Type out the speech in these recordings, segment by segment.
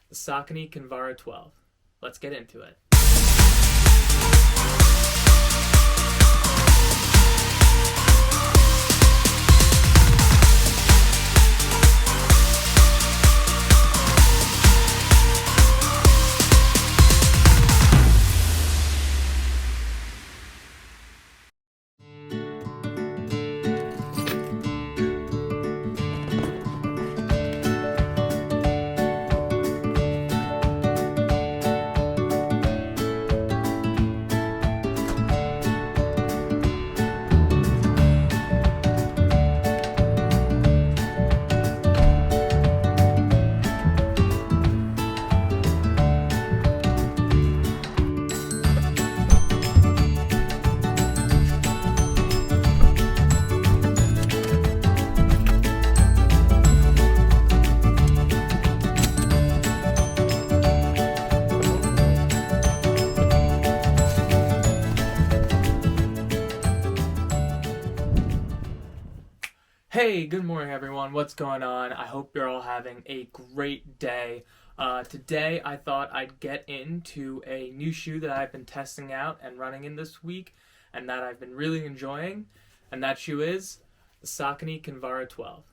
the Saucony Kinvara 12. Let's get into it. Hey, good morning everyone. What's going on? I hope you're all having a great day. Today I thought I'd get into a new shoe that I've been testing out and running in this week and that I've been really enjoying, and that shoe is the Saucony Kinvara 12.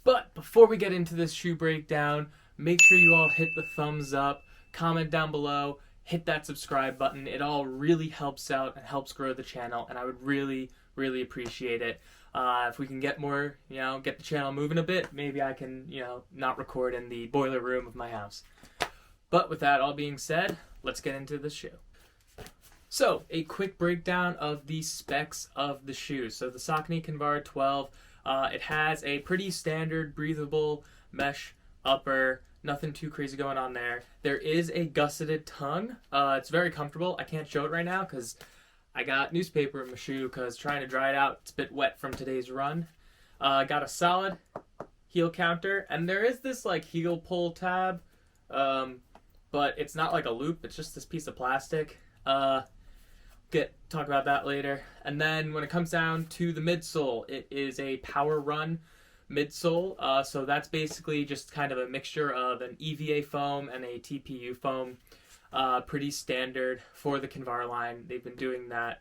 But before we get into this shoe breakdown, make sure you all hit the thumbs up, comment down below, hit that subscribe button. It all really helps out and helps grow the channel, and I would really appreciate it. If we can get more, get the channel moving a bit, maybe I can, not record in the boiler room of my house. But with that all being said, let's get into the shoe. So, a quick breakdown of the specs of the shoe. So the Saucony Kinvara 12, it has a pretty standard breathable mesh upper, nothing too crazy going on there. There is a gusseted tongue. It's very comfortable. I can't show it right now because I got newspaper in my shoe because trying to dry it out, it's a bit wet from today's run. Got a solid heel counter, and there is this heel pull tab, but it's not like a loop, it's just this piece of plastic. Talk about that later. And then when it comes down to the midsole, it is a Power Run midsole, so that's basically just kind of a mixture of an EVA foam and a TPU foam. Pretty standard for the Kinvara line. They've been doing that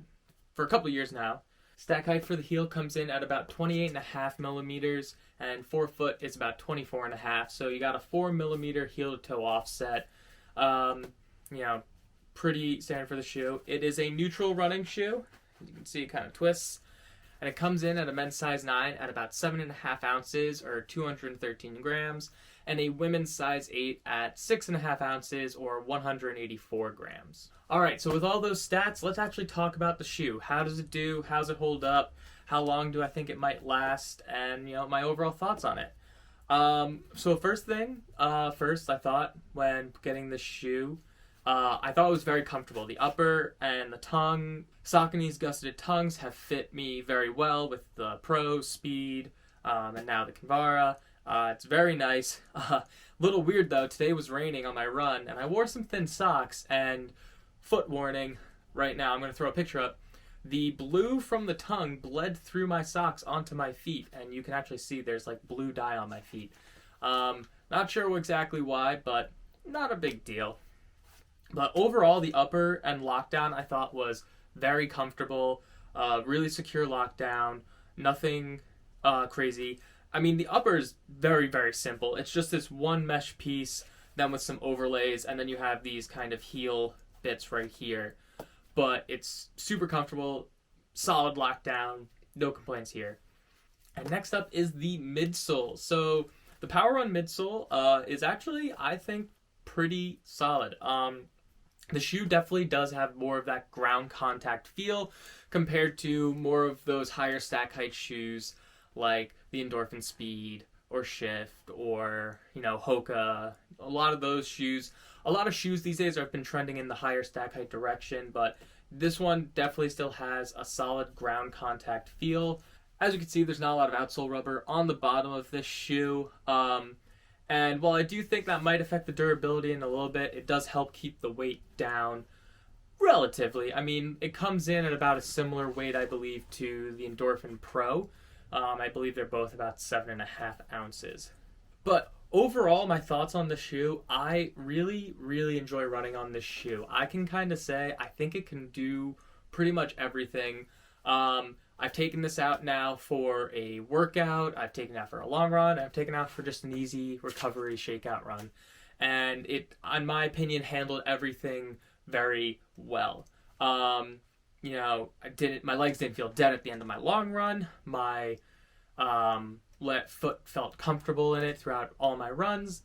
for a couple of years now. Stack height for the heel comes in at about 28.5 millimeters, and forefoot is about 24.5. So you got a 4 millimeter heel to toe offset. Pretty standard for the shoe. It is a neutral running shoe. As you can see, it kind of twists. And it comes in at a men's size 9 at about 7.5 ounces or 213 grams, and a women's size 8 at 6.5 ounces or 184 grams. Alright, so with all those stats, let's actually talk about the shoe. How does it do? How does it hold up? How long do I think it might last? And, my overall thoughts on it. So first I thought when getting the shoe, I thought it was very comfortable. The upper and the tongue, Saucony's gusseted tongues have fit me very well with the Pro, Speed, and now the Kinvara. It's very nice. Little weird though, today was raining on my run, and I wore some thin socks, and foot warning right now, I'm going to throw a picture up. The blue from the tongue bled through my socks onto my feet, and you can actually see there's blue dye on my feet. Not sure exactly why, but not a big deal. But overall, the upper and lockdown I thought was very comfortable, really secure lockdown, nothing crazy. I mean, the upper is very simple. It's just this one mesh piece, then with some overlays, and then you have these kind of heel bits right here. But it's super comfortable, solid lockdown, no complaints here. And next up is the midsole. So the Power Run midsole is actually, I think, pretty solid. The shoe definitely does have more of that ground contact feel compared to more of those higher stack height shoes like the Endorphin Speed or Shift or, Hoka. A lot of shoes these days have been trending in the higher stack height direction, but this one definitely still has a solid ground contact feel. As you can see, there's not a lot of outsole rubber on the bottom of this shoe. And while I do think that might affect the durability in a little bit, it does help keep the weight down relatively. I mean, it comes in at about a similar weight, I believe, to the Endorphin Pro. I believe they're both about 7.5 ounces. But Overall, my thoughts on the shoe, I really, really enjoy running on this shoe. I can kind of say I think it can do pretty much everything. I've taken this out now for a workout, I've taken it out for a long run, I've taken it out for just an easy recovery shakeout run. And it, in my opinion, handled everything very well. My legs didn't feel dead at the end of my long run. My foot felt comfortable in it throughout all my runs.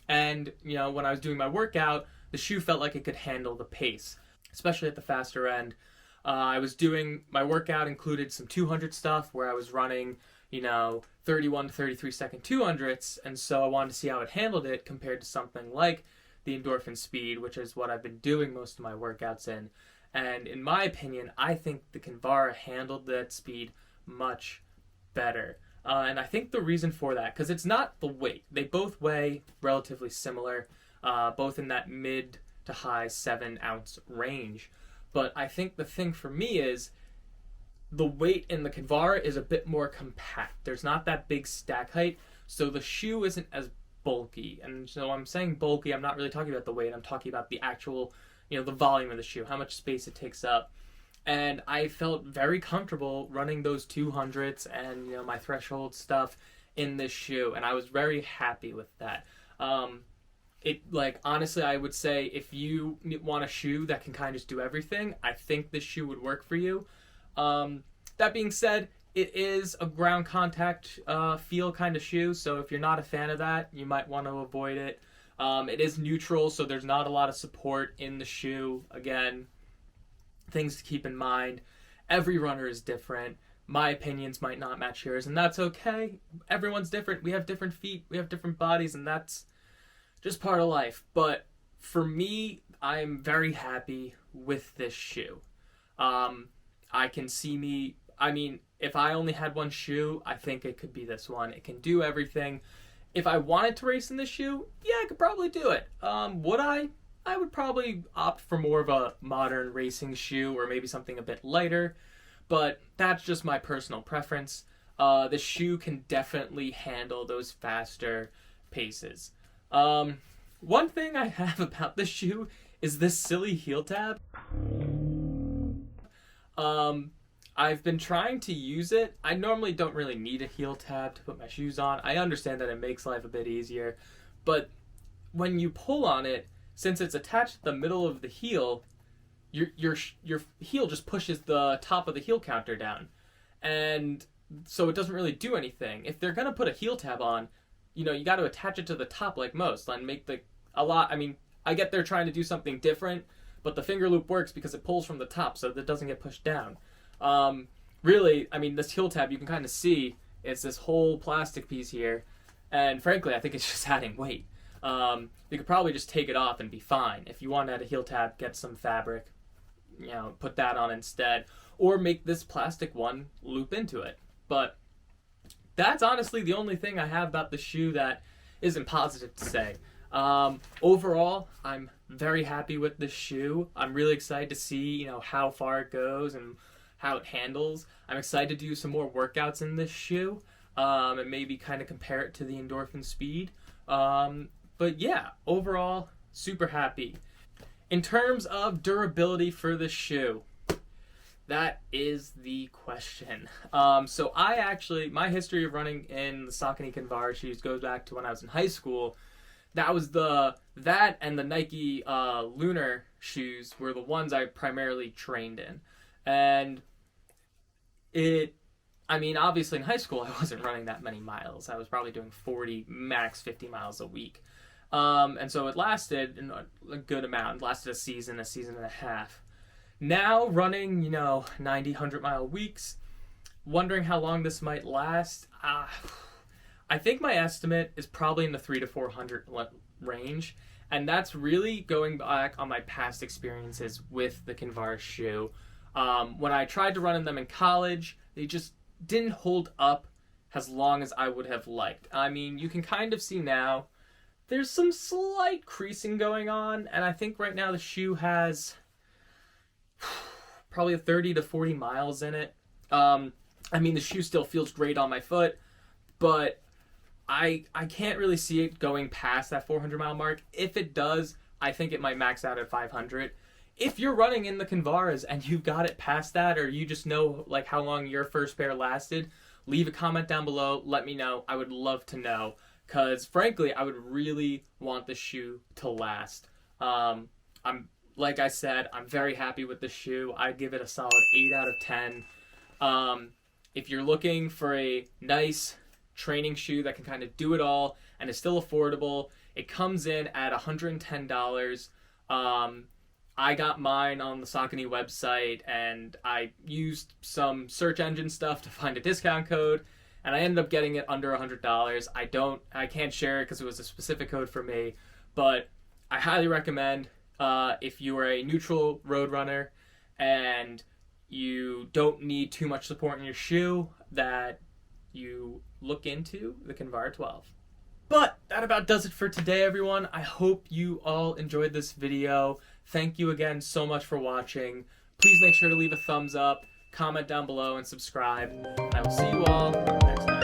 And, when I was doing my workout, the shoe felt like it could handle the pace, especially at the faster end. I was doing, my workout included some 200 stuff where I was running, 31 to 33 second 200s. And so I wanted to see how it handled it compared to something like the endorphin speed, which is what I've been doing most of my workouts in. And in my opinion, I think the Kinvara handled that speed much better. And I think the reason for that, because it's not the weight. They both weigh relatively similar, both in that mid to high 7-ounce range. But I think the thing for me is the weight in the Kinvara is a bit more compact. There's not that big stack height, so the shoe isn't as bulky. And so I'm saying bulky, I'm not really talking about the weight. I'm talking about the actual, the volume of the shoe, how much space it takes up. And I felt very comfortable running those 200s and, my threshold stuff in this shoe. And I was very happy with that. Honestly, I would say if you want a shoe that can kind of just do everything, I think this shoe would work for you. That being said, it is a ground contact feel kind of shoe. So if you're not a fan of that, you might want to avoid it. It is neutral, so there's not a lot of support in the shoe. Again, things to keep in mind. Every runner is different. My opinions might not match yours, and that's okay. Everyone's different. We have different feet. We have different bodies, and that's just part of life. But for me, I'm very happy with this shoe. If I only had one shoe, I think it could be this one. It can do everything. If I wanted to race in this shoe, yeah, I could probably do it. Would I? I would probably opt for more of a modern racing shoe or maybe something a bit lighter, but that's just my personal preference. The shoe can definitely handle those faster paces. One thing I have about this shoe is this silly heel tab. I've been trying to use it. I normally don't really need a heel tab to put my shoes on. I understand that it makes life a bit easier, but when you pull on it, since it's attached to the middle of the heel, your heel just pushes the top of the heel counter down. And so it doesn't really do anything. If they're going to put a heel tab on, you got to attach it to the top like most and make I get they're trying to do something different, but the finger loop works because it pulls from the top so that it doesn't get pushed down. This heel tab, you can kind of see it's this whole plastic piece here. And frankly, I think it's just adding weight. You could probably just take it off and be fine. If you want to add a heel tab, get some fabric, put that on instead, or make this plastic one loop into it. But that's honestly the only thing I have about the shoe that isn't positive to say. Overall, I'm very happy with this shoe. I'm really excited to see, how far it goes and how it handles. I'm excited to do some more workouts in this shoe, and maybe kind of compare it to the endorphin speed. But yeah, overall, super happy. In terms of durability for the shoe, that is the question. So my history of running in the Saucony Kinvara shoes goes back to when I was in high school. That and the Nike Lunar shoes were the ones I primarily trained in. And obviously in high school I wasn't running that many miles. I was probably doing 40, max 50 miles a week. And so it lasted a good amount. It lasted a season and a half. Now running, 90, 100-mile weeks, wondering how long this might last. I think my estimate is probably in the 300 to 400 range. And that's really going back on my past experiences with the Kinvara shoe. When I tried to run in them in college, they just didn't hold up as long as I would have liked. You can kind of see now there's some slight creasing going on, and I think right now the shoe has probably 30 to 40 miles in it. The shoe still feels great on my foot, but I can't really see it going past that 400-mile mark. If it does, I think it might max out at 500. If you're running in the Kinvaras and you've got it past that, or you just know like how long your first pair lasted, leave a comment down below. Let me know. I would love to know, because frankly, I would really want the shoe to last. Like I said, I'm very happy with the shoe. I give it a solid 8 out of 10. If you're looking for a nice training shoe that can kind of do it all and is still affordable, it comes in at $110. I got mine on the Saucony website, and I used some search engine stuff to find a discount code, and I ended up getting it under $100. I can't share it because it was a specific code for me, but I highly recommend, if you are a neutral road runner and you don't need too much support in your shoe, that you look into the Kinvara 12. But that about does it for today, everyone. I hope you all enjoyed this video. Thank you again so much for watching. Please make sure to leave a thumbs up, comment down below, and subscribe. I will see you all next time.